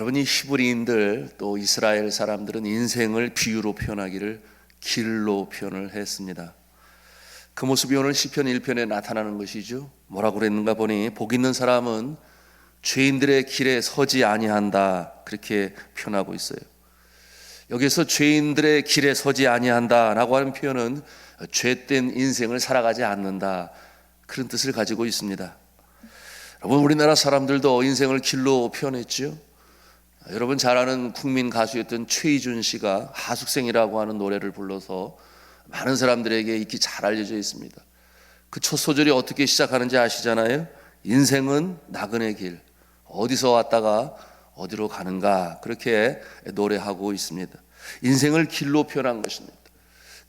여러분, 이 히브리인들 또 이스라엘 사람들은 인생을 비유로 표현하기를 길로 표현을 했습니다. 그 모습이 오늘 시편 1편에 나타나는 것이죠. 뭐라고 그랬는가 보니 복 있는 사람은 죄인들의 길에 서지 아니한다, 그렇게 표현하고 있어요. 여기서 죄인들의 길에 서지 아니한다라고 하는 표현은 죄된 인생을 살아가지 않는다, 그런 뜻을 가지고 있습니다. 여러분, 우리나라 사람들도 인생을 길로 표현했죠. 여러분 잘 아는 국민 가수였던 최희준 씨가 하숙생이라고 하는 노래를 불러서 많은 사람들에게 익히 잘 알려져 있습니다. 그 첫 소절이 어떻게 시작하는지 아시잖아요. 인생은 나그네 길, 어디서 왔다가 어디로 가는가, 그렇게 노래하고 있습니다. 인생을 길로 표현한 것입니다.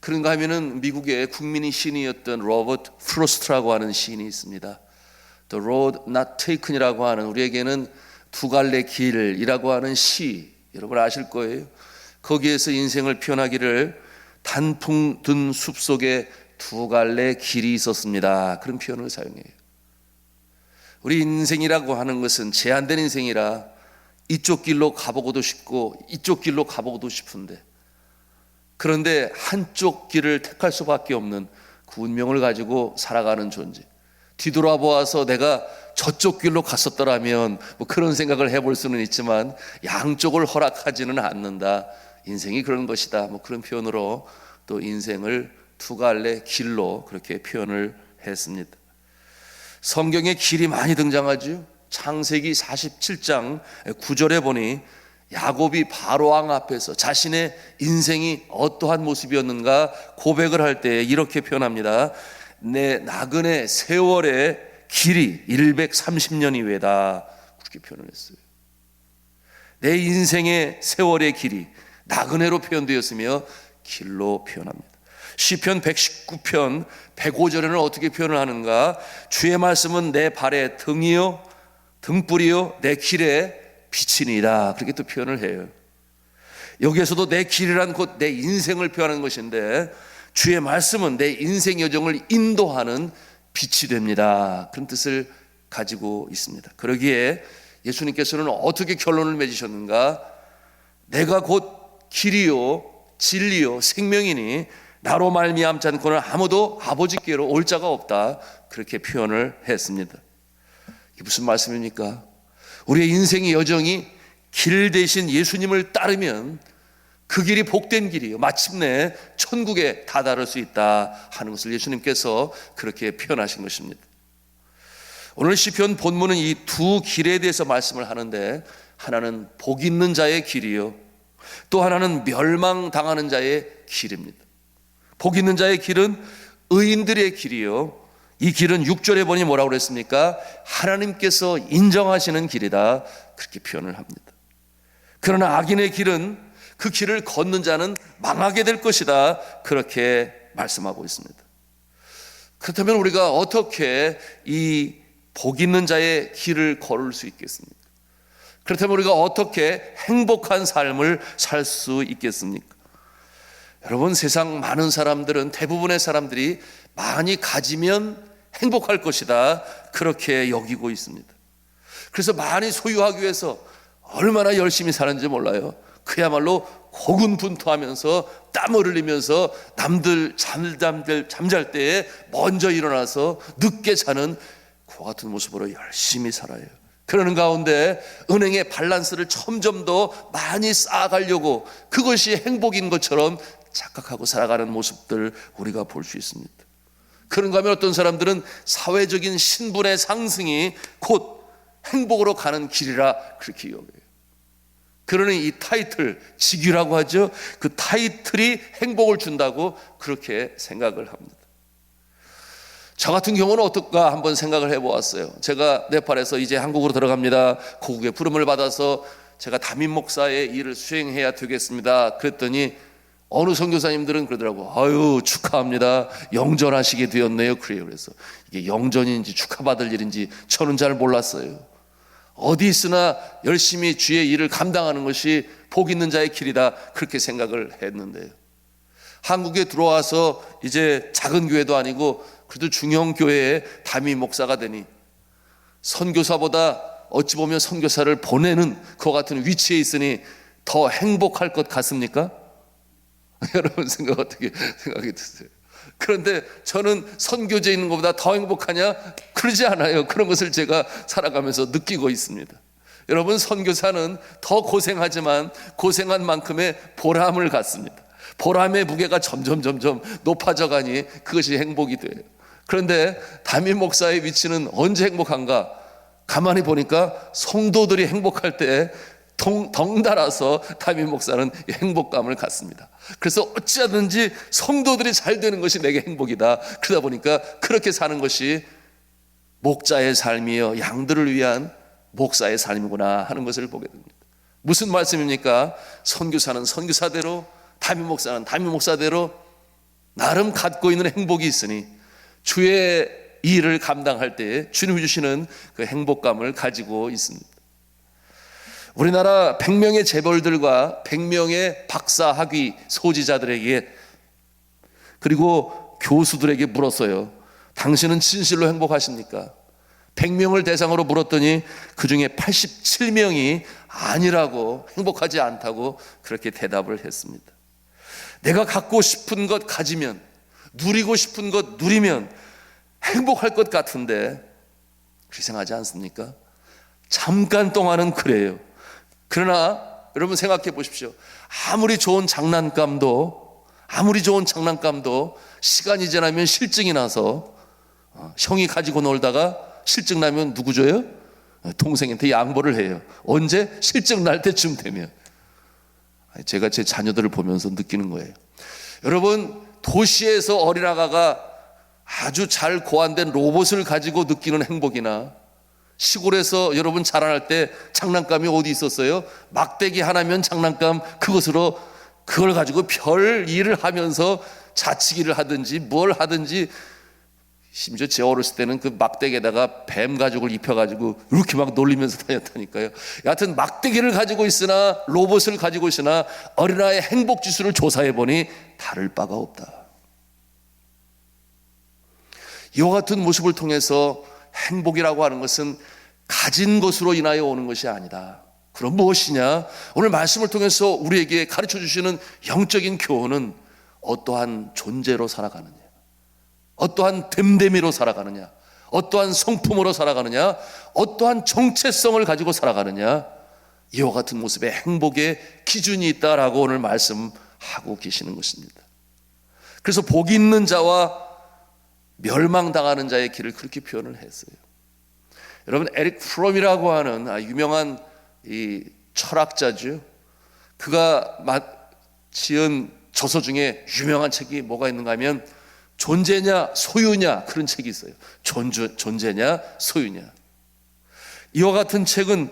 그런가 하면은 미국의 국민의 시인이었던 로버트 프로스트라고 하는 시인이 있습니다. The Road Not Taken이라고 하는, 우리에게는 두 갈래 길이라고 하는 시, 여러분 아실 거예요. 거기에서 인생을 표현하기를 단풍 든 숲속에 두 갈래 길이 있었습니다, 그런 표현을 사용해요. 우리 인생이라고 하는 것은 제한된 인생이라 이쪽 길로 가보고도 싶고 이쪽 길로 가보고도 싶은데, 그런데 한쪽 길을 택할 수밖에 없는 그 운명을 가지고 살아가는 존재. 뒤돌아보아서 내가 저쪽 길로 갔었더라면 뭐 그런 생각을 해볼 수는 있지만 양쪽을 허락하지는 않는다, 인생이 그런 것이다, 뭐 그런 표현으로 또 인생을 두 갈래 길로 그렇게 표현을 했습니다. 성경에 길이 많이 등장하죠. 창세기 47장 9절에 보니 야곱이 바로왕 앞에서 자신의 인생이 어떠한 모습이었는가 고백을 할 때 이렇게 표현합니다. 내 나그네 세월의 길이 130년 이외다, 그렇게 표현을 했어요. 내 인생의 세월의 길이 나그네로 표현되었으며 길로 표현합니다. 시편 119편 105절에는 어떻게 표현을 하는가? 주의 말씀은 내 발의 등이요 등불이요 내 길에 빛이니라, 그렇게 또 표현을 해요. 여기에서도 내 길이란 곧 내 인생을 표현하는 것인데, 주의 말씀은 내 인생 여정을 인도하는 빛이 됩니다, 그런 뜻을 가지고 있습니다. 그러기에 예수님께서는 어떻게 결론을 맺으셨는가? 내가 곧 길이요 진리요 생명이니 나로 말미암지 않고는 아무도 아버지께로 올 자가 없다, 그렇게 표현을 했습니다. 이게 무슨 말씀입니까? 우리의 인생의 여정이 길 대신 예수님을 따르면 그 길이 복된 길이요, 마침내 천국에 다다를 수 있다 하는 것을 예수님께서 그렇게 표현하신 것입니다. 오늘 시편 본문은 이 두 길에 대해서 말씀을 하는데, 하나는 복 있는 자의 길이요, 또 하나는 멸망당하는 자의 길입니다. 복 있는 자의 길은 의인들의 길이요, 이 길은 6절에 보니 뭐라고 그랬습니까? 하나님께서 인정하시는 길이다, 그렇게 표현을 합니다. 그러나 악인의 길은 그 길을 걷는 자는 망하게 될 것이다, 그렇게 말씀하고 있습니다. 그렇다면 우리가 어떻게 이 복 있는 자의 길을 걸을 수 있겠습니까? 그렇다면 우리가 어떻게 행복한 삶을 살 수 있겠습니까? 여러분, 세상 많은 사람들은, 대부분의 사람들이 많이 가지면 행복할 것이다, 그렇게 여기고 있습니다. 그래서 많이 소유하기 위해서 얼마나 열심히 사는지 몰라요. 그야말로 고군분투하면서 땀을 흘리면서 남들 잠잘 때에 먼저 일어나서 늦게 자는 그와 같은 모습으로 열심히 살아요. 그러는 가운데 은행의 밸런스를 점점 더 많이 쌓아가려고 그것이 행복인 것처럼 착각하고 살아가는 모습들 우리가 볼 수 있습니다. 그런가 하면 어떤 사람들은 사회적인 신분의 상승이 곧 행복으로 가는 길이라 그렇게 여겨요. 그러니 이 타이틀, 직위라고 하죠. 그 타이틀이 행복을 준다고 그렇게 생각을 합니다. 저 같은 경우는 어떨까 한번 생각을 해보았어요. 제가 네팔에서 이제 한국으로 들어갑니다. 고국의 부름을 받아서 제가 담임 목사의 일을 수행해야 되겠습니다. 그랬더니 어느 선교사님들은 그러더라고. 아유, 축하합니다, 영전하시게 되었네요, 그래요. 그래서 이게 영전인지 축하받을 일인지 저는 잘 몰랐어요. 어디 있으나 열심히 주의 일을 감당하는 것이 복 있는 자의 길이다, 그렇게 생각을 했는데요. 한국에 들어와서 이제 작은 교회도 아니고 그래도 중형 교회의 담임 목사가 되니 선교사보다 어찌 보면 선교사를 보내는 그와 같은 위치에 있으니 더 행복할 것 같습니까? 여러분 생각 어떻게 생각이 드세요? 그런데 저는 선교지에 있는 것보다 더 행복하냐? 그러지 않아요. 그런 것을 제가 살아가면서 느끼고 있습니다. 여러분, 선교사는 더 고생하지만 고생한 만큼의 보람을 갖습니다. 보람의 무게가 점점 높아져 가니 그것이 행복이 돼요. 그런데 담임 목사의 위치는 언제 행복한가? 가만히 보니까 성도들이 행복할 때 덩달아서 담임 목사는 행복감을 갖습니다. 그래서 어찌하든지 성도들이 잘 되는 것이 내게 행복이다. 그러다 보니까 그렇게 사는 것이 목자의 삶이요 양들을 위한 목사의 삶이구나 하는 것을 보게 됩니다. 무슨 말씀입니까? 선교사는 선교사대로, 담임 목사는 담임 목사대로 나름 갖고 있는 행복이 있으니 주의 일을 감당할 때에 주님이 주시는 그 행복감을 가지고 있습니다. 우리나라 100명의 재벌들과 100명의 박사 학위 소지자들에게 그리고 교수들에게 물었어요. 당신은 진실로 행복하십니까? 100명을 대상으로 물었더니 그 중에 87명이 아니라고, 행복하지 않다고 그렇게 대답을 했습니다. 내가 갖고 싶은 것 가지면, 누리고 싶은 것 누리면 행복할 것 같은데 희생하지 않습니까? 잠깐 동안은 그래요. 그러나 여러분 생각해 보십시오. 아무리 좋은 장난감도 시간이 지나면 실증이 나서 형이 가지고 놀다가 실증 나면 누구 줘요? 동생한테 양보를 해요. 언제? 실증 날 때쯤 되면. 제가 제 자녀들을 보면서 느끼는 거예요. 여러분, 도시에서 어린아가가 아주 잘 고안된 로봇을 가지고 느끼는 행복이나 시골에서 여러분 자라날 때 장난감이 어디 있었어요? 막대기 하나면 장난감, 그걸 가지고 별 일을 하면서 자치기를 하든지 뭘 하든지, 심지어 제 어렸을 때는 그 막대기에다가 뱀 가죽을 입혀가지고 이렇게 막 놀리면서 다녔다니까요. 여하튼 막대기를 가지고 있으나 로봇을 가지고 있으나 어린아이의 행복지수를 조사해보니 다를 바가 없다. 이와 같은 모습을 통해서 행복이라고 하는 것은 가진 것으로 인하여 오는 것이 아니다. 그럼 무엇이냐? 오늘 말씀을 통해서 우리에게 가르쳐 주시는 영적인 교훈은 어떠한 존재로 살아가느냐, 어떠한 됨됨이로 살아가느냐, 어떠한 성품으로 살아가느냐, 어떠한 정체성을 가지고 살아가느냐, 이와 같은 모습의 행복의 기준이 있다라고 오늘 말씀하고 계시는 것입니다. 그래서 복 있는 자와 멸망당하는 자의 길을 그렇게 표현을 했어요. 여러분, 에릭 프롬이라고 하는 유명한 이 철학자죠. 그가 지은 저서 중에 유명한 책이 뭐가 있는가 하면 존재냐 소유냐, 그런 책이 있어요. 존재냐 소유냐. 이와 같은 책은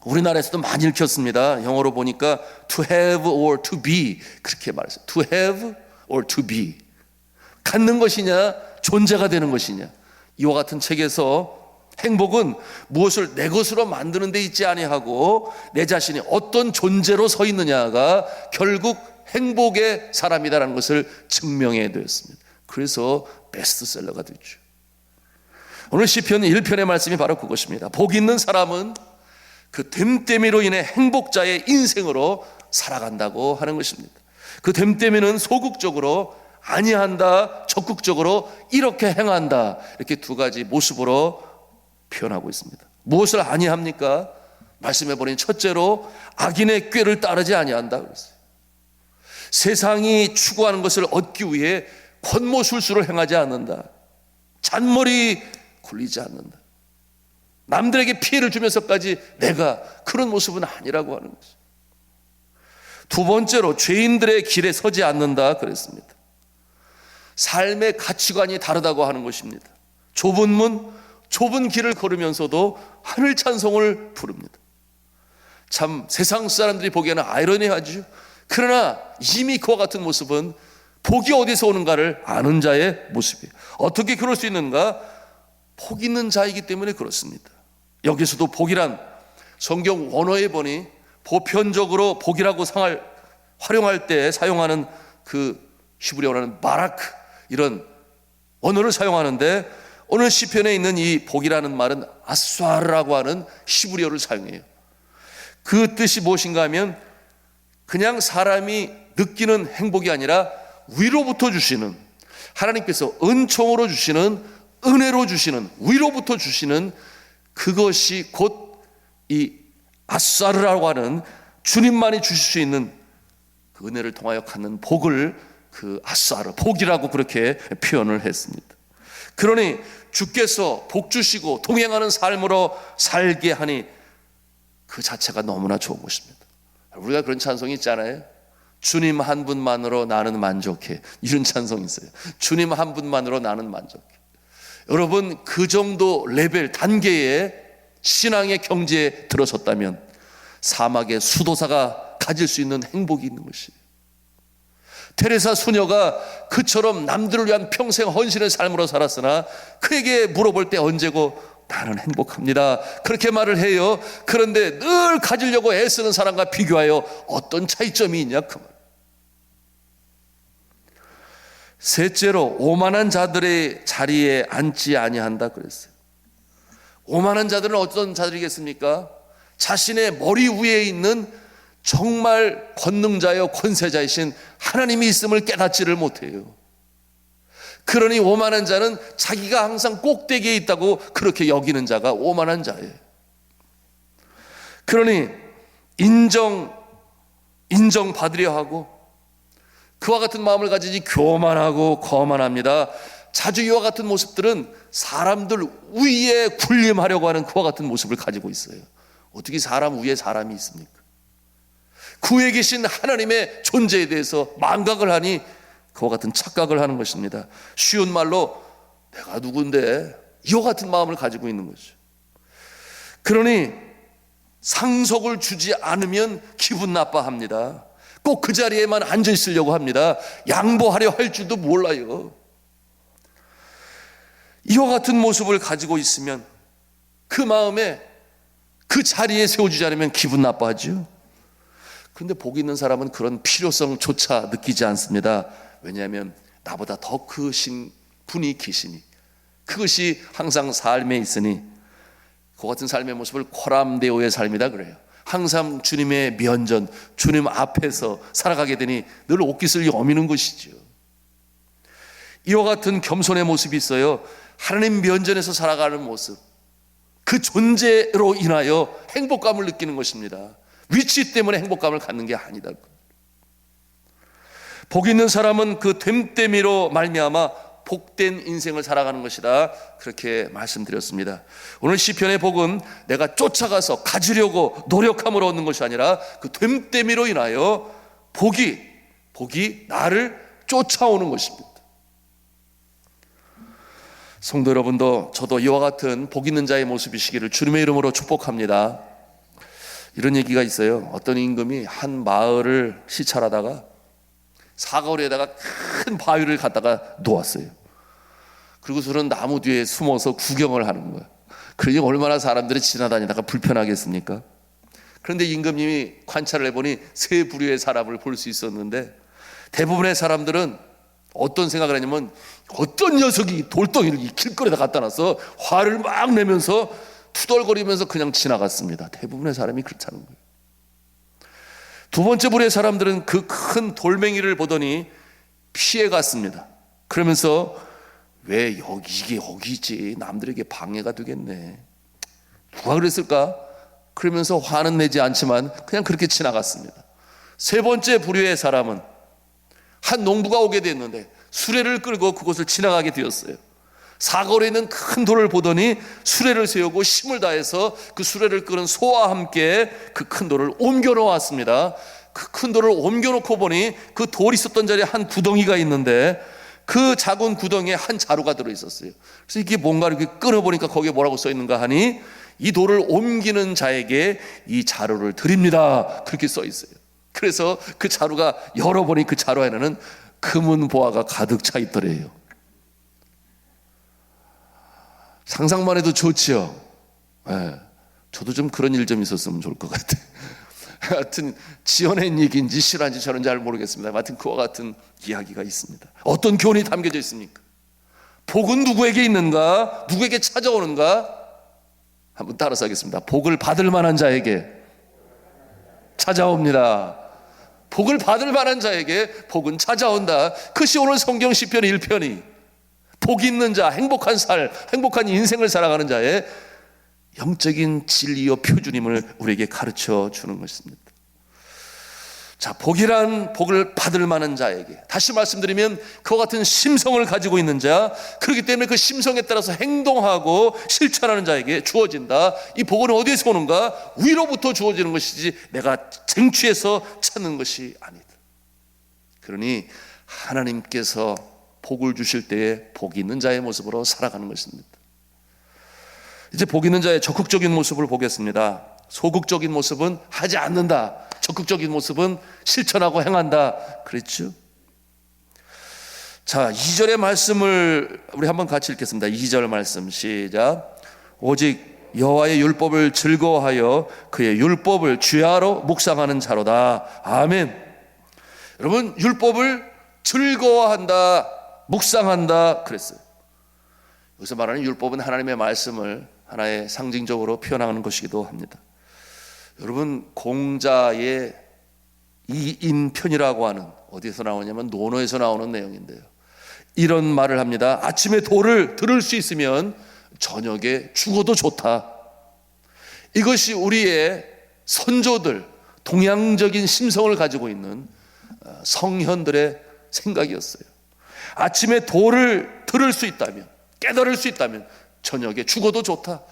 우리나라에서도 많이 읽혔습니다. 영어로 보니까 to have or to be, 그렇게 말했어요. to have or to be. 갖는 것이냐 존재가 되는 것이냐. 이와 같은 책에서 행복은 무엇을 내 것으로 만드는 데 있지 아니하고 내 자신이 어떤 존재로 서 있느냐가 결국 행복의 사람이다라는 것을 증명해 드렸습니다. 그래서 베스트셀러가 됐죠. 오늘 시편 1편의 말씀이 바로 그것입니다. 복 있는 사람은 그 됨됨이로 인해 행복자의 인생으로 살아간다고 하는 것입니다. 그 됨됨이는 소극적으로 아니한다, 적극적으로 이렇게 행한다, 이렇게 두 가지 모습으로 표현하고 있습니다. 무엇을 아니합니까? 말씀해버린 첫째로 악인의 꾀를 따르지 아니한다 그랬어요. 세상이 추구하는 것을 얻기 위해 권모술수를 행하지 않는다. 잔머리 굴리지 않는다. 남들에게 피해를 주면서까지 내가, 그런 모습은 아니라고 하는 것이죠. 두 번째로 죄인들의 길에 서지 않는다 그랬습니다. 삶의 가치관이 다르다고 하는 것입니다. 좁은 문, 좁은 길을 걸으면서도 하늘 찬송을 부릅니다. 참 세상 사람들이 보기에는 아이러니하죠. 그러나 이미 그와 같은 모습은 복이 어디서 오는가를 아는 자의 모습이에요. 어떻게 그럴 수 있는가? 복 있는 자이기 때문에 그렇습니다. 여기서도 복이란 성경 원어에 보니 보편적으로 복이라고 활용할 때 사용하는 그 히브리어로는 바라크, 이런 언어를 사용하는데 오늘 시편에 있는 이 복이라는 말은 아수아르라고 하는 히브리어를 사용해요. 그 뜻이 무엇인가 하면 그냥 사람이 느끼는 행복이 아니라 위로부터 주시는, 하나님께서 은총으로 주시는, 은혜로 주시는, 위로부터 주시는, 그것이 곧 이 아수아르라고 하는 주님만이 주실 수 있는 그 은혜를 통하여 갖는 복을 그 아수아르, 복이라고 그렇게 표현을 했습니다. 그러니 주께서 복 주시고 동행하는 삶으로 살게 하니 그 자체가 너무나 좋은 것입니다. 우리가 그런 찬송이 있잖아요. 주님 한 분만으로 나는 만족해. 이런 찬송이 있어요. 주님 한 분만으로 나는 만족해. 여러분, 그 정도 레벨, 단계의 신앙의 경지에 들어섰다면 사막의 수도사가 가질 수 있는 행복이 있는 것이에요. 테레사 수녀가 그처럼 남들을 위한 평생 헌신의 삶으로 살았으나 그에게 물어볼 때 언제고 나는 행복합니다, 그렇게 말을 해요. 그런데 늘 가지려고 애쓰는 사람과 비교하여 어떤 차이점이 있냐 그 말. 셋째로 오만한 자들의 자리에 앉지 아니한다 그랬어요. 오만한 자들은 어떤 자들이겠습니까? 자신의 머리 위에 있는 정말 권능자여 권세자이신 하나님이 있음을 깨닫지를 못해요. 그러니 오만한 자는 자기가 항상 꼭대기에 있다고 그렇게 여기는 자가 오만한 자예요. 그러니 인정받으려 하고 그와 같은 마음을 가지니 교만하고 거만합니다. 자주 이와 같은 모습들은 사람들 위에 군림하려고 하는 그와 같은 모습을 가지고 있어요. 어떻게 사람 위에 사람이 있습니까? 그 위에 계신 하나님의 존재에 대해서 망각을 하니 그와 같은 착각을 하는 것입니다. 쉬운 말로 내가 누군데, 이와 같은 마음을 가지고 있는 거죠. 그러니 상속을 주지 않으면 기분 나빠합니다. 꼭 그 자리에만 앉아 있으려고 합니다. 양보하려 할 줄도 몰라요. 이와 같은 모습을 가지고 있으면 그 마음에 그 자리에 세워주지 않으면 기분 나빠하죠. 그런데 복 있는 사람은 그런 필요성조차 느끼지 않습니다. 왜냐하면 나보다 더 크신 분이 계시니, 그것이 항상 삶에 있으니. 그 같은 삶의 모습을 코람데오의 삶이다 그래요. 항상 주님의 면전, 주님 앞에서 살아가게 되니 늘 옷깃을 여미는 것이죠. 이와 같은 겸손의 모습이 있어요. 하나님 면전에서 살아가는 모습, 그 존재로 인하여 행복감을 느끼는 것입니다. 위치 때문에 행복감을 갖는 게 아니다. 복 있는 사람은 그 됨됨이로 말미암아 복된 인생을 살아가는 것이다, 그렇게 말씀드렸습니다. 오늘 시편의 복은 내가 쫓아가서 가지려고 노력함으로 얻는 것이 아니라 그 됨됨이로 인하여 복이 나를 쫓아오는 것입니다. 성도 여러분도 저도 이와 같은 복 있는 자의 모습이시기를 주님의 이름으로 축복합니다. 이런 얘기가 있어요. 어떤 임금이 한 마을을 시찰하다가 사거리에다가 큰 바위를 갖다가 놓았어요. 그리고서는 나무 뒤에 숨어서 구경을 하는 거예요. 그러니 얼마나 사람들이 지나다니다가 불편하겠습니까? 그런데 임금님이 관찰을 해보니 세 부류의 사람을 볼 수 있었는데, 대부분의 사람들은 어떤 생각을 했냐면 어떤 녀석이 돌덩이를 이 길거리에다 갖다 놔서 화를 막 내면서 투덜거리면서 그냥 지나갔습니다. 대부분의 사람이 그렇다는 거예요. 두 번째 부류의 사람들은 그 큰 돌멩이를 보더니 피해 갔습니다. 그러면서 왜 이게 여기 있지, 남들에게 방해가 되겠네, 누가 그랬을까? 그러면서 화는 내지 않지만 그냥 그렇게 지나갔습니다. 세 번째 부류의 사람은 한 농부가 오게 됐는데 수레를 끌고 그곳을 지나가게 되었어요. 사거리에 있는 큰 돌을 보더니 수레를 세우고 힘을 다해서 그 수레를 끄는 소와 함께 그 큰 돌을 옮겨 놓았습니다. 그 큰 돌을 옮겨 놓고 보니 그 돌이 있었던 자리에 한 구덩이가 있는데 그 작은 구덩이에 한 자루가 들어있었어요. 그래서 이게 뭔가 이렇게 끊어보니까 거기에 뭐라고 써 있는가 하니 이 돌을 옮기는 자에게 이 자루를 드립니다, 그렇게 써 있어요. 그래서 그 자루가 열어보니 그 자루 안에는 금은 보화가 가득 차 있더래요. 상상만 해도 좋지요. 네, 저도 좀 그런 일 좀 있었으면 좋을 것 같아요. 하여튼 지어낸 얘기인지 실화인지 저는 잘 모르겠습니다. 하여튼 그와 같은 이야기가 있습니다. 어떤 교훈이 담겨져 있습니까? 복은 누구에게 있는가? 누구에게 찾아오는가? 한번 따라서 하겠습니다. 복을 받을 만한 자에게 찾아옵니다. 복을 받을 만한 자에게 복은 찾아온다. 그것이 오늘 성경 시편 1편이 복 있는 자, 행복한 인생을 살아가는 자의 영적인 진리요 표준임을 우리에게 가르쳐 주는 것입니다. 자, 복이란 복을 받을 만한 자에게, 다시 말씀드리면 그와 같은 심성을 가지고 있는 자, 그렇기 때문에 그 심성에 따라서 행동하고 실천하는 자에게 주어진다. 이 복은 어디에서 오는가? 위로부터 주어지는 것이지 내가 쟁취해서 찾는 것이 아니다. 그러니 하나님께서 복을 주실 때에 복 있는 자의 모습으로 살아가는 것입니다. 이제 복 있는 자의 적극적인 모습을 보겠습니다. 소극적인 모습은 하지 않는다. 적극적인 모습은 실천하고 행한다. 그랬죠? 자, 2절의 말씀을 우리 한번 같이 읽겠습니다. 2절 말씀 시작. 오직 여호와의 율법을 즐거워하여 그의 율법을 주야로 묵상하는 자로다. 아멘. 여러분, 율법을 즐거워한다, 묵상한다 그랬어요. 여기서 말하는 율법은 하나님의 말씀을 하나의 상징적으로 표현하는 것이기도 합니다. 여러분, 공자의 이인편이라고 하는, 어디서 나오냐면 논어에서 나오는 내용인데요, 이런 말을 합니다. 아침에 도를 들을 수 있으면 저녁에 죽어도 좋다. 이것이 우리의 선조들, 동양적인 심성을 가지고 있는 성현들의 생각이었어요. 아침에 도를 들을 수 있다면, 깨달을 수 있다면 저녁에 죽어도 좋다.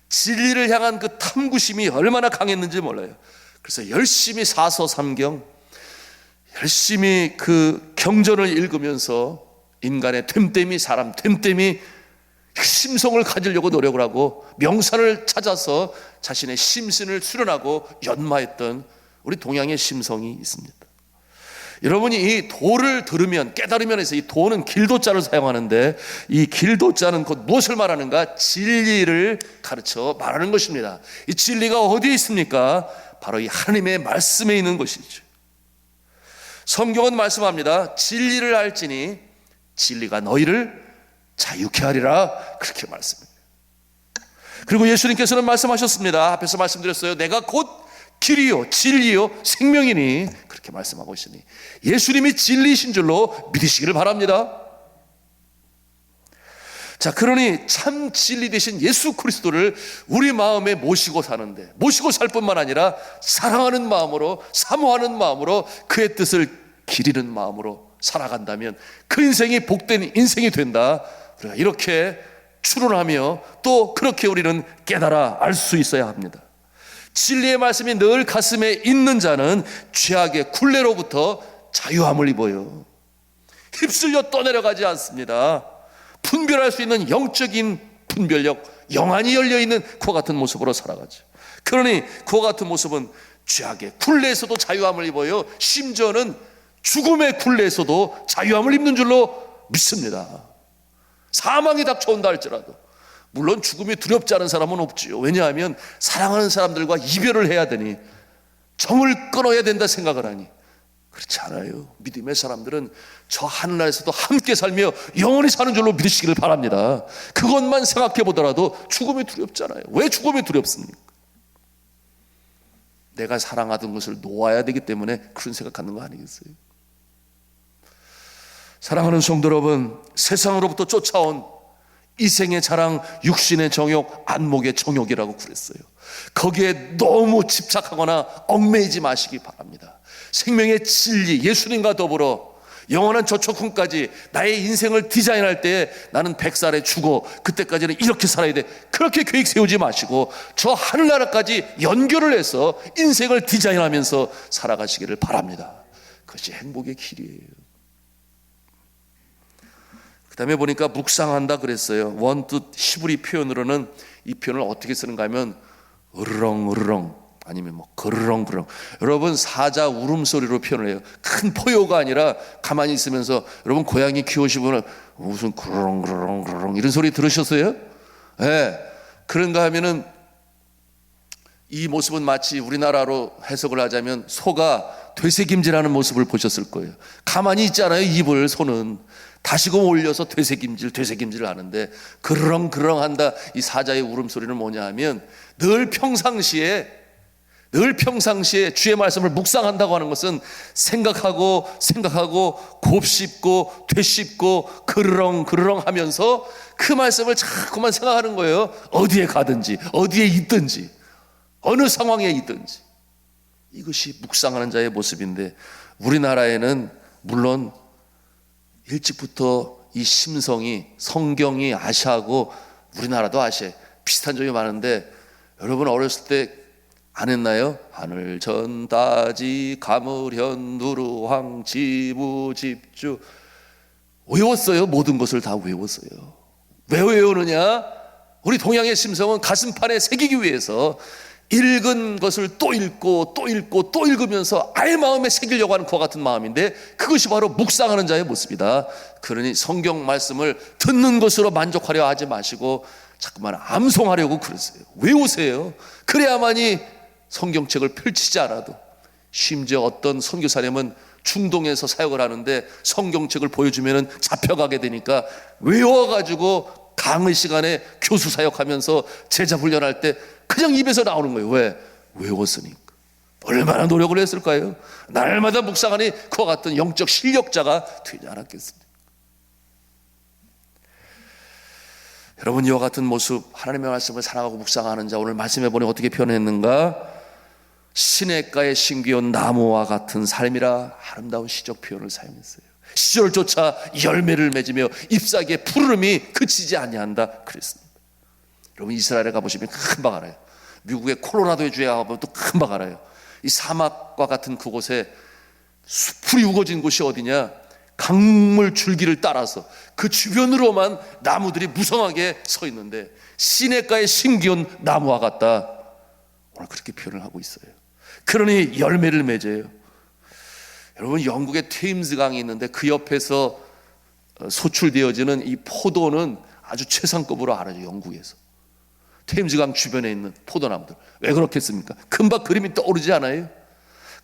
진리를 향한 그 탐구심이 얼마나 강했는지 몰라요. 그래서 열심히 사서삼경, 열심히 그 경전을 읽으면서 인간의 됨됨이, 사람 됨됨이 심성을 가지려고 노력을 하고 명산을 찾아서 자신의 심신을 수련하고 연마했던 우리 동양의 심성이 있습니다. 여러분이 이 도를 들으면, 깨달으면 해서, 이 도는 길도자를 사용하는데 이 길도자는 곧 무엇을 말하는가? 진리를 가르쳐 말하는 것입니다. 이 진리가 어디에 있습니까? 바로 이 하나님의 말씀에 있는 것이죠. 성경은 말씀합니다. 진리를 알지니 진리가 너희를 자유케 하리라, 그렇게 말씀합니다. 그리고 예수님께서는 말씀하셨습니다. 앞에서 말씀드렸어요. 내가 곧 길이요 진리요 생명이니, 그렇게 말씀하고 있으니 예수님이 진리이신 줄로 믿으시기를 바랍니다. 자, 그러니 참 진리 되신 예수 그리스도를 우리 마음에 모시고 사는데, 모시고 살 뿐만 아니라 사랑하는 마음으로, 사모하는 마음으로, 그의 뜻을 기리는 마음으로 살아간다면 그 인생이 복된 인생이 된다. 우리가 이렇게 추론하며 또 그렇게 우리는 깨달아 알 수 있어야 합니다. 진리의 말씀이 늘 가슴에 있는 자는 죄악의 굴레로부터 자유함을 입어요. 휩쓸려 떠내려가지 않습니다. 분별할 수 있는 영적인 분별력, 영안이 열려있는 그와 같은 모습으로 살아가죠. 그러니 그와 같은 모습은 죄악의 굴레에서도 자유함을 입어요. 심지어는 죽음의 굴레에서도 자유함을 입는 줄로 믿습니다. 사망이 닥쳐온다 할지라도, 물론 죽음이 두렵지 않은 사람은 없지요. 왜냐하면 사랑하는 사람들과 이별을 해야 되니, 정을 끊어야 된다 생각을 하니. 그렇지 않아요. 믿음의 사람들은 저 하늘나라에서도 함께 살며 영원히 사는 줄로 믿으시기를 바랍니다. 그것만 생각해 보더라도 죽음이 두렵잖아요. 왜 죽음이 두렵습니까? 내가 사랑하던 것을 놓아야 되기 때문에 그런 생각 갖는 거 아니겠어요? 사랑하는 성도 여러분, 세상으로부터 쫓아온 이생의 자랑, 육신의 정욕, 안목의 정욕이라고 그랬어요. 거기에 너무 집착하거나 얽매이지 마시기 바랍니다. 생명의 진리, 예수님과 더불어 영원한 저촉훈까지 나의 인생을 디자인할 때 나는 100살에 죽어 그때까지는 이렇게 살아야 돼, 그렇게 계획 세우지 마시고 저 하늘나라까지 연결을 해서 인생을 디자인하면서 살아가시기를 바랍니다. 그것이 행복의 길이에요. 그 다음에 보니까 묵상한다 그랬어요. 원뜻 히브리 표현으로는 이 표현을 어떻게 쓰는가 하면 으르렁 아니면 뭐 그르렁. 여러분, 사자 울음소리로 표현을 해요. 큰 포효가 아니라 가만히 있으면서, 여러분 고양이 키우시면 무슨 그르렁 이런 소리 들으셨어요? 네. 그런가 하면은 이 모습은 마치 우리나라로 해석을 하자면 소가 되새김질하는 모습을 보셨을 거예요. 가만히 있지 않아요. 입을 손은 다시금 올려서 되새김질을 하는데 그러렁그러렁한다. 이 사자의 울음소리는 뭐냐 하면 늘 평상시에 주의 말씀을 묵상한다고 하는 것은 생각하고 곱씹고 되씹고 그러렁 하면서 그 말씀을 자꾸만 생각하는 거예요. 어디에 가든지 어디에 있든지 어느 상황에 있든지. 이것이 묵상하는 자의 모습인데 우리나라에는 물론 일찍부터 이 심성이 성경이 아시아하고 우리나라도 아시아 비슷한 점이 많은데 여러분 어렸을 때 안 했나요? 하늘 전다지 가물현 누르황 지부집주 외웠어요. 모든 것을 다 외웠어요. 왜 외우느냐? 우리 동양의 심성은 가슴판에 새기기 위해서 읽은 것을 또 읽고 또 읽으면서 아예 마음에 새기려고 하는 그와 같은 마음인데 그것이 바로 묵상하는 자의 모습이다. 그러니 성경 말씀을 듣는 것으로 만족하려 하지 마시고 자꾸만 암송하려고 그러세요. 외우세요. 그래야만이 성경책을 펼치지 않아도, 심지어 어떤 선교사님은 중동에서 사역을 하는데 성경책을 보여주면 잡혀가게 되니까 외워가지고 강의 시간에 교수 사역하면서 제자 훈련할 때 그냥 입에서 나오는 거예요. 왜? 외웠으니까. 얼마나 노력을 했을까요? 날마다 묵상하니 그와 같은 영적 실력자가 되지 않았겠습니까? 여러분, 이와 같은 모습, 하나님의 말씀을 사랑하고 묵상하는 자, 오늘 말씀해 보니 어떻게 표현했는가? 시냇가에 심기온 나무와 같은 삶이라 아름다운 시적 표현을 사용했어요. 시절조차 열매를 맺으며 잎사귀의 푸르름이 그치지 아니한다 그랬습니다. 여러분, 이스라엘에 가보시면 금방 알아요. 미국의 콜로라도에 주에 가보면 또 금방 알아요. 이 사막과 같은 그곳에 풀이 우거진 곳이 어디냐? 강물 줄기를 따라서 그 주변으로만 나무들이 무성하게 서 있는데 시냇가에 심기온 나무와 같다. 오늘 그렇게 표현을 하고 있어요. 그러니 열매를 맺어요. 여러분, 영국의 테임즈 강이 있는데 그 옆에서 소출되어지는 이 포도는 아주 최상급으로 알아요. 영국에서 테임즈 강 주변에 있는 포도나무들. 왜 그렇겠습니까? 금방 그림이 떠오르지 않아요?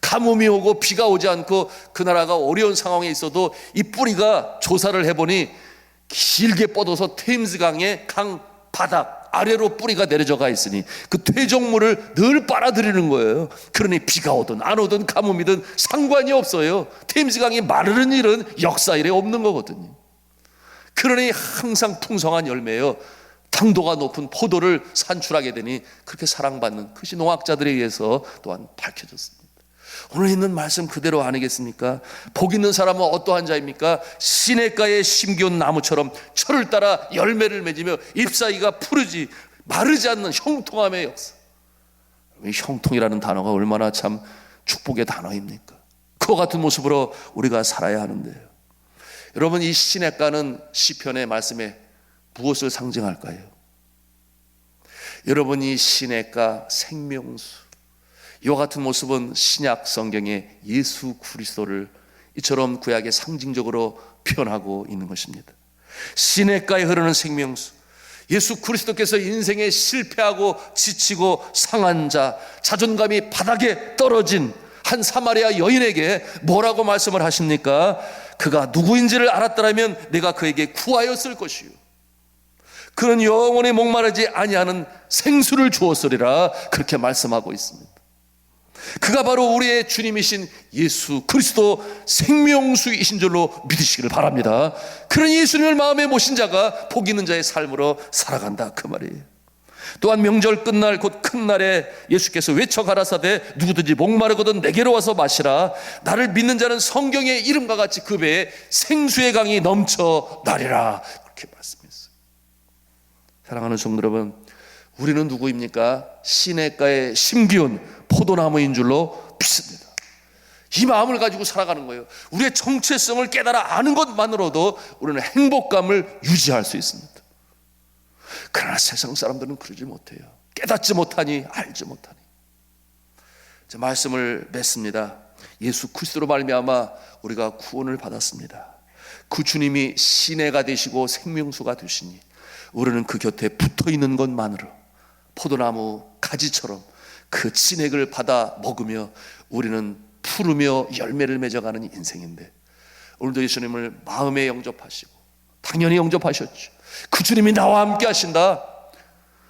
가뭄이 오고 비가 오지 않고 그 나라가 어려운 상황에 있어도 이 뿌리가 조사를 해보니 길게 뻗어서 테임즈 강의 강 바닥 아래로 뿌리가 내려져 가 있으니 그 퇴적물을 늘 빨아들이는 거예요. 그러니 비가 오든 안 오든 가뭄이든 상관이 없어요. 테임즈 강이 마르는 일은 역사 일에 없는 거거든요. 그러니 항상 풍성한 열매요, 당도가 높은 포도를 산출하게 되니 그렇게 사랑받는 그것이 농학자들에 의해서 또한 밝혀졌습니다. 오늘 있는 말씀 그대로 아니겠습니까? 복 있는 사람은 어떠한 자입니까? 시냇가에 심기온 나무처럼 철을 따라 열매를 맺으며 잎사귀가 푸르지 마르지 않는 형통함의 역사. 형통이라는 단어가 얼마나 참 축복의 단어입니까? 그와 같은 모습으로 우리가 살아야 하는데요. 여러분, 이 시냇가는 시편의 말씀에 무엇을 상징할까요? 여러분, 이 시냇가 생명수, 이와 같은 모습은 신약 성경의 예수 그리스도를 이처럼 구약에 상징적으로 표현하고 있는 것입니다. 시냇가에 흐르는 생명수, 예수 그리스도께서 인생에 실패하고 지치고 상한 자, 자존감이 바닥에 떨어진 한 사마리아 여인에게 뭐라고 말씀을 하십니까? 그가 누구인지를 알았더라면 내가 그에게 구하였을 것이요, 그는 영원히 목마르지 아니하는 생수를 주었으리라, 그렇게 말씀하고 있습니다. 그가 바로 우리의 주님이신 예수 그리스도 생명수이신 줄로 믿으시기를 바랍니다. 그런 예수님을 마음에 모신 자가 복 있는 자의 삶으로 살아간다, 그 말이에요. 또한 명절 끝날 곧 큰 날에 예수께서 외쳐 가라사대 누구든지 목마르거든 내게로 와서 마시라. 나를 믿는 자는 성경의 이름과 같이 그 배에 생수의 강이 넘쳐 나리라, 그렇게 말씀했어요. 사랑하는 성도 여러분, 우리는 누구입니까? 시냇가에 심기온 포도나무인 줄로 믿습니다. 이 마음을 가지고 살아가는 거예요. 우리의 정체성을 깨달아 아는 것만으로도 우리는 행복감을 유지할 수 있습니다. 그러나 세상 사람들은 그러지 못해요. 깨닫지 못하니 알지 못하니. 제 말씀을 맺습니다. 예수 그리스도로 말미암아 우리가 구원을 받았습니다. 그 주님이 시내가 되시고 생명수가 되시니 우리는 그 곁에 붙어있는 것만으로 포도나무 가지처럼 그 진액을 받아 먹으며 우리는 푸르며 열매를 맺어가는 인생인데, 오늘도 예수님을 마음에 영접하시고 당연히 영접하셨죠. 그 주님이 나와 함께 하신다.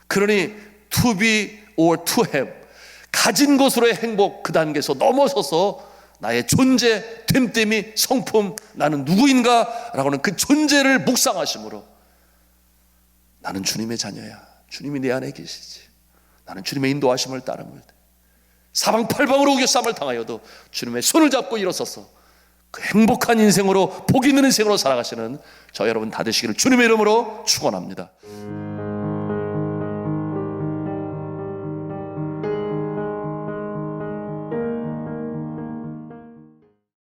그러니 to be or to have, 가진 것으로의 행복, 그 단계에서 넘어서서 나의 존재, 됨됨이, 성품, 나는 누구인가 라고는 그 존재를 묵상하심으로 나는 주님의 자녀야, 주님이 내 안에 계시지, 나는 주님의 인도하심을 따라 물되 사방팔방으로 우겨쌈을 당하여도 주님의 손을 잡고 일어서서 그 행복한 인생으로, 복 있는 인생으로 살아가시는 저 여러분 다 되시기를 주님의 이름으로 축원합니다.